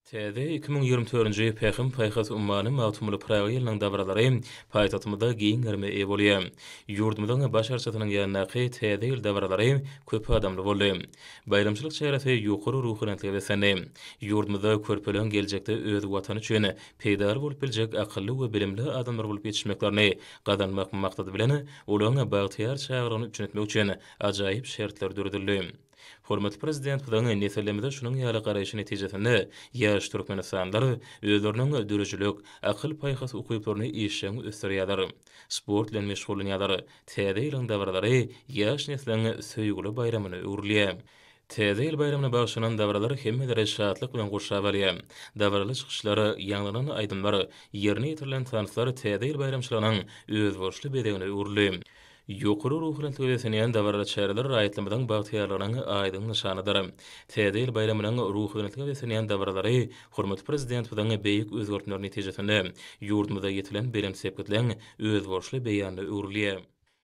Täze 2024-nji Pekim paýhas ummany mawtumly praga ýylynyň dabralary paýtatymyzda giň germe bolýar. Ýurdumyzyň başarçysynyň ýanyna täze ýyl dabralary köp adamly boldy. Bayramçylyk şerefi ýokary ruhunatly beseni. Ýurdumyzda körpelen geljekde öz watany üçin peýdar bolup biljek akylly we bilimli adamlar bolup ýetişmeklerini gazanmak maksady bilen olaryň bagtyar çagyryny üçin etmek üçin ajaýyp şertler dürdürildi. Hormatly prezident budan neselemizde şunun ýaly garaýşy netijesinde ýaş türkmenistanlar özleriniň dürüjülük, akyl paýhas ukyplaryny işleň ösdürýärler. Sport bilen meşgullanýarlar. Täze ýylyň dabralary ýaş nesliň söýgüli bayramyny öwrülýär. Täze ýyl bayramyna bagşlanan dabralar hemmelere şatlyk bilen gurşap alýar. Dabrala çykyşlary, ýanglanan aýdymlar, ýerine ýetirilen tanyslar täze ýyl bayramçylarynyň öz borçly bedegine öwrülýär. Ýokary ruhlantyly besenýän dabarly çäreler raýatlamadan bagtyarlaryň aýdyň nyşanydyr. Täze ýyl bayramynyň ruhlantyly besenýän dabarlary hormatly prezident bilen beýik özgertler netijesinde ýurdumyzda ýetilen bilim sepetleň öz borçly beýanyny öwrülýär.